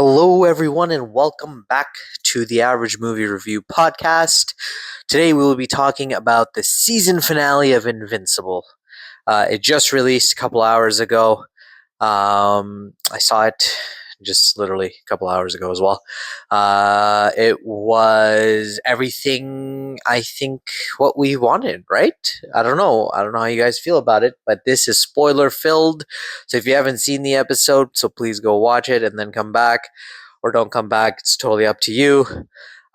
Hello, everyone, and welcome back to the Average Movie Review podcast. Today, we will be talking about the season finale of Invincible. It just released a couple hours ago. I saw it just literally a couple hours ago as well. It was everything I think what we wanted, right? I don't know. I don't know how you guys feel about it, but this is spoiler filled. So if you haven't seen the episode, so please go watch it and then come back, or don't come back. It's totally up to you.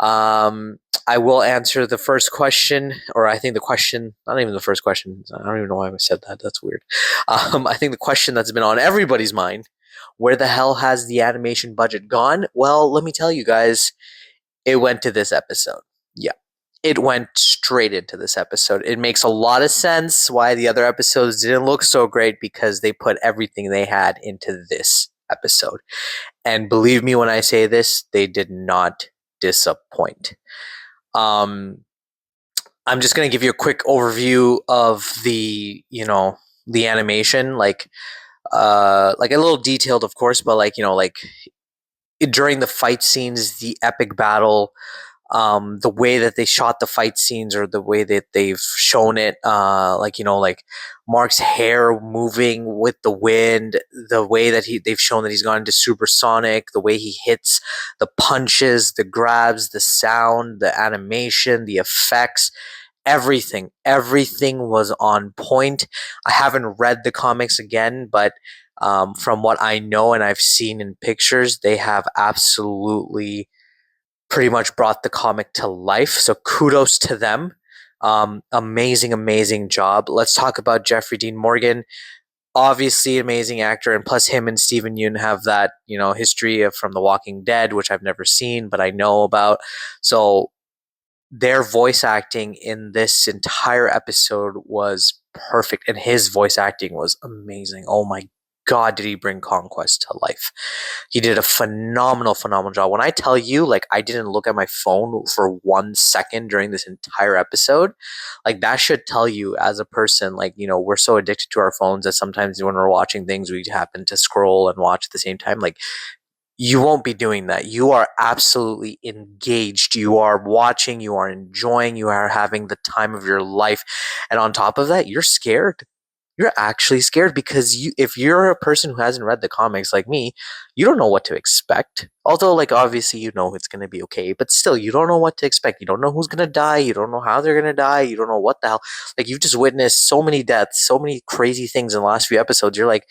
Um, I will answer the first question, or I think the question, not even the first question. I don't even know why I said that. That's weird. I think the question that's been on everybody's mind: where the hell has the animation budget gone? Well, let me tell you guys, it went to this episode. Yeah, it went straight into this episode. It makes a lot of sense why the other episodes didn't look so great, because they put everything they had into this episode. And believe me when I say this, they did not disappoint. Um, I'm just gonna give you a quick overview of the animation, like a little detailed, of course, but during the fight scenes, the epic battle, the way that they shot the fight scenes, or the way that they've shown it, like Mark's hair moving with the wind, the way that they've shown that he's gone into supersonic, the way he hits, the punches, the grabs, the sound, the animation, the effects, everything was on point. I haven't read the comics again, but from what I know and I've seen in pictures, they have absolutely pretty much brought the comic to life. So kudos to them. Amazing job. Let's talk about Jeffrey Dean Morgan. Obviously, amazing actor, and plus him and Steven Yeun have that history from The Walking Dead, which I've never seen, but I know about. So their voice acting in this entire episode was perfect, and his voice acting was amazing. Oh my God, did he bring Conquest to life? He did a phenomenal job. When I tell you, like, I didn't look at my phone for 1 second during this entire episode, like, that should tell you as a person, like, we're so addicted to our phones that sometimes when we're watching things, we happen to scroll and watch at the same time. Like, you won't be doing that. You are absolutely engaged. You are watching, you are enjoying, you are having the time of your life. And on top of that, you're scared. You're actually scared because if you're a person who hasn't read the comics like me, you don't know what to expect. Although, like, obviously, it's going to be okay, but still, you don't know what to expect. You don't know who's going to die. You don't know how they're going to die. You don't know what the hell. Like, you've just witnessed so many deaths, so many crazy things in the last few episodes. You're like,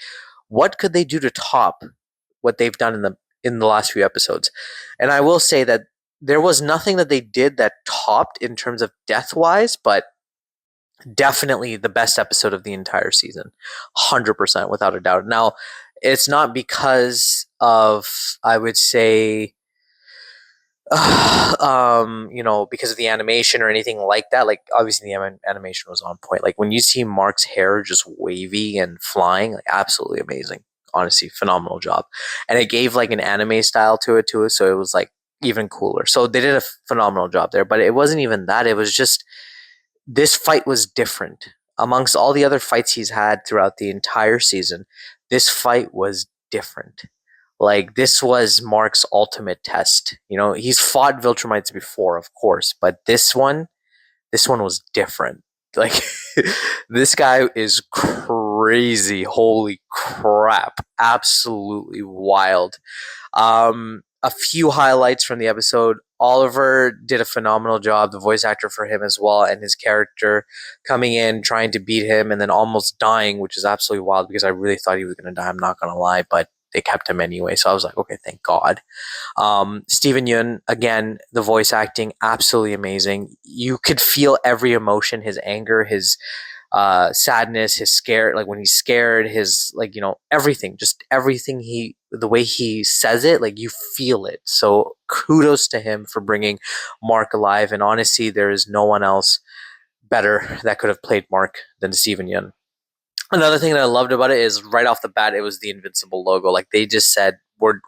what could they do to top what they've done in the last few episodes? And I will say that there was nothing that they did that topped in terms of death wise, but definitely the best episode of the entire season, 100% without a doubt. Now, it's not because of, I would say, because of the animation or anything like that. Like, obviously the animation was on point. Like, when you see Mark's hair just wavy and flying, like, absolutely amazing. Honestly, phenomenal job. And it gave like an anime style to it too, so it was like even cooler. So they did a phenomenal job there, but it wasn't even that. It was just, this fight was different amongst all the other fights he's had throughout the entire season. This fight was different. Like, this was Mark's ultimate test. He's fought Viltrumites before, of course, but this one was different. Like, this guy is crazy. Holy crap. Absolutely wild. A few highlights from the episode. Oliver did a phenomenal job, the voice actor for him as well, and his character coming in, trying to beat him, and then almost dying, which is absolutely wild because I really thought he was going to die. I'm not going to lie, but they kept him anyway. So I was like, okay, thank God. Steven Yeun, again, the voice acting, absolutely amazing. You could feel every emotion, his anger, his sadness, his scare, like when he's scared, his, like, everything, just everything, the way he says it, like, you feel it. So kudos to him for bringing Mark alive. And honestly, there is no one else better that could have played Mark than Steven Yeun. Another thing that I loved about it is right off the bat, it was the Invincible logo. Like, they just said, we're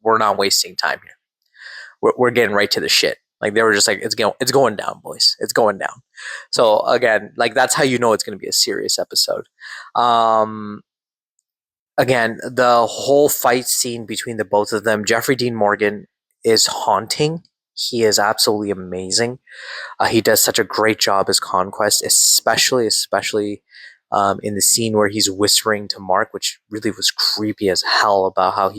not wasting time here. We're getting right to the shit. Like, they were just like, it's going down, boys. It's going down. So again, like, that's how you know it's going to be a serious episode. Um, again, the whole fight scene between the both of them, Jeffrey Dean Morgan is haunting. He is absolutely amazing. He does such a great job as Conquest, especially in the scene where he's whispering to Mark, which really was creepy as hell about how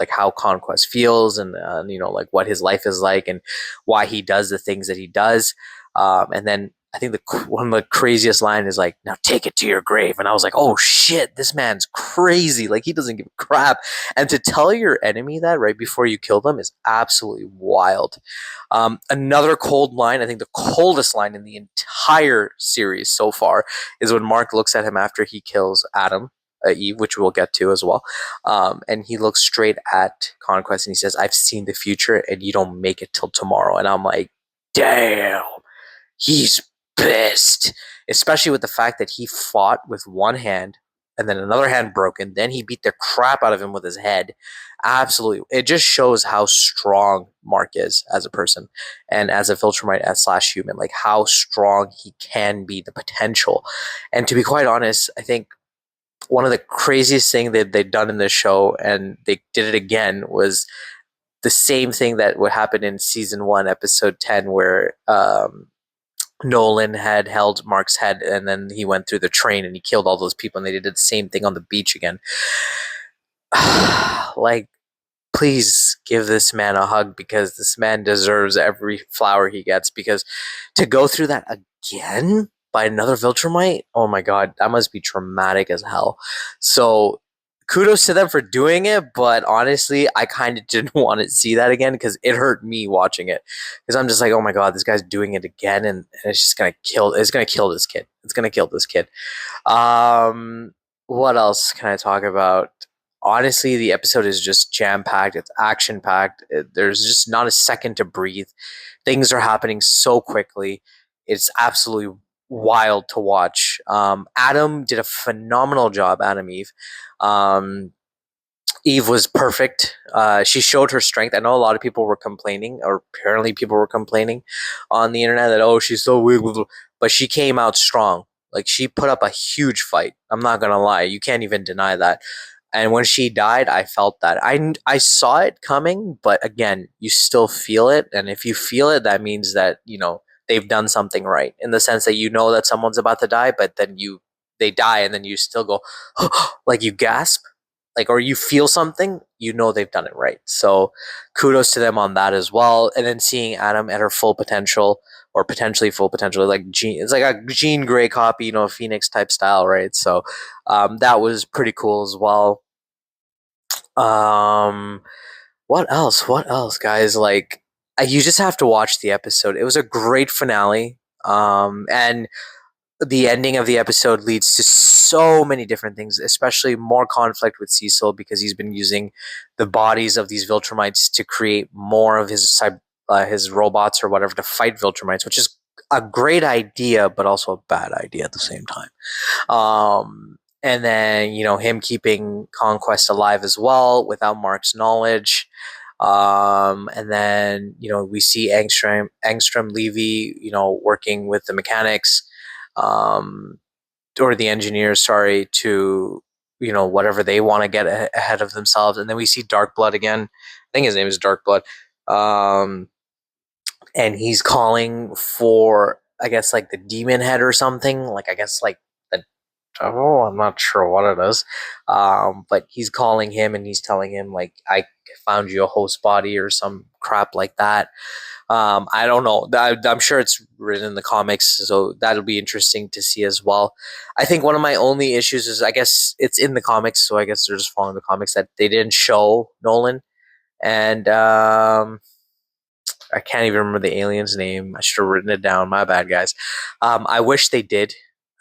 like how Conquest feels and like what his life is like and why he does the things that he does. And then I think one of the craziest line is like, "Now take it to your grave," and I was like, "Oh shit, this man's crazy! Like he doesn't give a crap." And to tell your enemy that right before you kill them is absolutely wild. Another cold line, I think the coldest line in the entire series so far, is when Mark looks at him after he kills Adam, Eve, which we'll get to as well. And he looks straight at Conquest and he says, "I've seen the future and you don't make it till tomorrow." And I'm like, damn, he's pissed, especially with the fact that he fought with one hand and then another hand broken. Then he beat the crap out of him with his head. Absolutely. It just shows how strong Mark is as a person and as a Viltrumite slash human, like how strong he can be, the potential. And to be quite honest, I think one of the craziest things that they've done in this show, and they did it again, was the same thing that would happen in season 1, episode 10, where Nolan had held Mark's head and then he went through the train and he killed all those people and they did the same thing on the beach again. Like, please give this man a hug because this man deserves every flower he gets, because to go through that again by another Viltrumite, oh my god, that must be traumatic as hell. So kudos to them for doing it, but honestly, I kind of didn't want to see that again because it hurt me watching it. Because I'm just like, oh my god, this guy's doing it again, and it's just gonna kill. It's gonna kill this kid. It's gonna kill this kid. What else can I talk about? Honestly, the episode is just jam packed. It's action packed. There's just not a second to breathe. Things are happening so quickly. It's absolutely wild to watch. Adam did a phenomenal job. Adam Eve. Um, Eve was perfect. She showed her strength. I know a lot of people were complaining, or apparently people were complaining on the internet that, oh, she's so weak, but she came out strong. Like she put up a huge fight. I'm not gonna lie. You can't even deny that. And when she died, I felt that. I saw it coming, but again, you still feel it. And if you feel it, that means that they've done something right in the sense that you know that someone's about to die, but then they die, and then you still go like you gasp, like, or you feel something, they've done it right. So kudos to them on that as well. And then seeing Adam at her full potential, or potentially full potential, like it's like a Jean Grey copy, Phoenix type style, right? So that was pretty cool as well. um what else, guys? Like, you just have to watch the episode. It was a great finale. And the ending of the episode leads to so many different things, especially more conflict with Cecil because he's been using the bodies of these Viltrumites to create more of his robots or whatever to fight Viltrumites, which is a great idea, but also a bad idea at the same time. And then him keeping Conquest alive as well without Mark's knowledge. And then we see Angstrom Levy, working with the mechanics, um, or the engineers, sorry, to whatever they want to get ahead of themselves. And then we see Darkblood again. I think his name is Darkblood. And he's calling for, I guess, like the demon head or something. Like, I guess like the devil. I'm not sure what it is. But he's calling him and he's telling him like, I found you a host body or some crap like that. I don't know. I'm sure it's written in the comics, so that'll be interesting to see as well. I think one of my only issues is, I guess it's in the comics, so I guess they're just following the comics, that they didn't show Nolan. And I can't even remember the alien's name. I should have written it down. My bad, guys. I wish they did.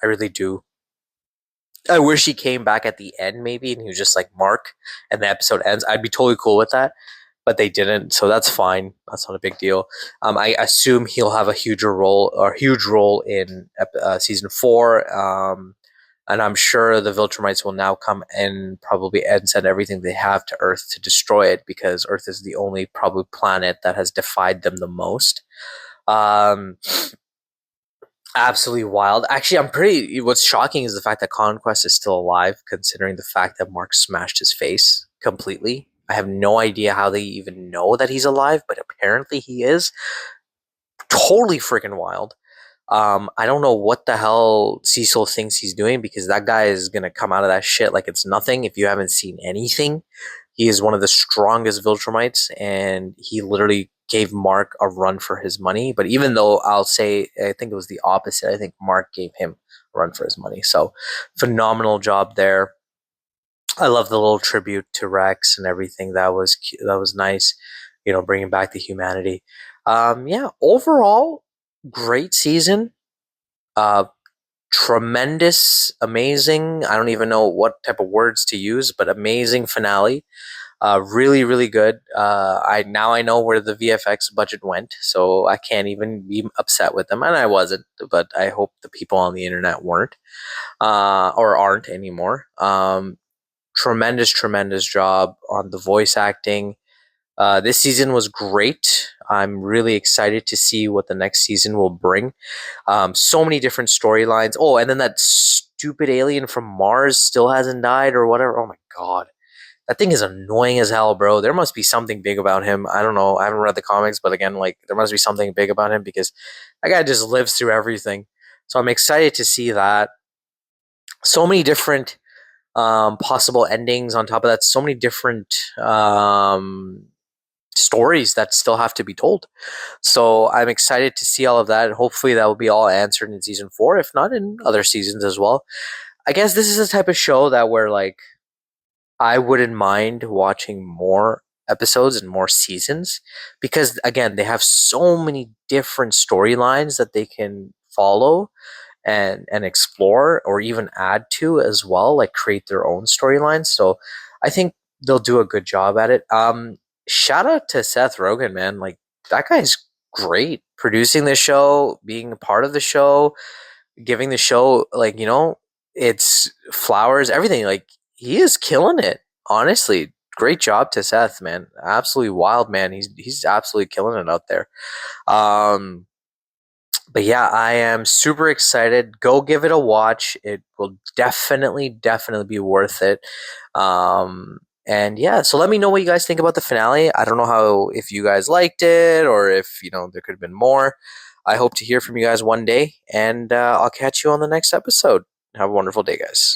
I really do. I wish he came back at the end, maybe, and he was just like Mark, and the episode ends. I'd be totally cool with that, but they didn't, so that's fine. That's not a big deal. I assume he'll have a huge role in season 4. And I'm sure the Viltrumites will now come and probably send everything they have to Earth to destroy it, because Earth is the only probably planet that has defied them the most. Um, Absolutely wild. Actually, I'm pretty. What's shocking is the fact that Conquest is still alive, considering the fact that Mark smashed his face completely. I have no idea how they even know that he's alive, but apparently he is. Totally freaking wild. I don't know what the hell Cecil thinks he's doing because that guy is gonna come out of that shit like it's nothing. If you haven't seen anything, he is one of the strongest Viltrumites, and he literally gave Mark a run for his money. But even though I'll say, I think it was the opposite. I think Mark gave him a run for his money. So phenomenal job there. I love the little tribute to Rex and everything. That was nice. You know, bringing back the humanity. Yeah, overall, great season. Uh, Tremendous, amazing. I don't even know what type of words to use, but amazing finale. Really, really good. I know where the VFX budget went, so I can't even be upset with them, and I wasn't. But I hope the people on the internet weren't, or aren't anymore. Tremendous, tremendous job on the voice acting. This season was great. I'm really excited to see what the next season will bring. So many different storylines. Oh, and then that stupid alien from Mars still hasn't died or whatever. Oh my god. That thing is annoying as hell, bro. There must be something big about him. I don't know. I haven't read the comics, but again, like there must be something big about him because that guy just lives through everything. So I'm excited to see that. So many different possible endings on top of that. So many different stories that still have to be told. So I'm excited to see all of that, and hopefully that will be all answered in season four, if not in other seasons as well. I guess this is the type of show that where like I wouldn't mind watching more episodes and more seasons because again they have so many different storylines that they can follow and explore or even add to as well, like create their own storylines. So I think they'll do a good job at it. Shout out to Seth Rogen, man. Like that guy's great producing the show, being a part of the show, giving the show like, you know, it's flowers, everything. Like he is killing it. Honestly, great job to Seth, man. Absolutely wild, man. He's absolutely killing it out there. Um but yeah, I am super excited. Go give it a watch. It will definitely, definitely be worth it. And yeah, so let me know what you guys think about the finale. I don't know how if you guys liked it or if you know there could have been more. I hope to hear from you guys one day, and I'll catch you on the next episode. Have a wonderful day, guys.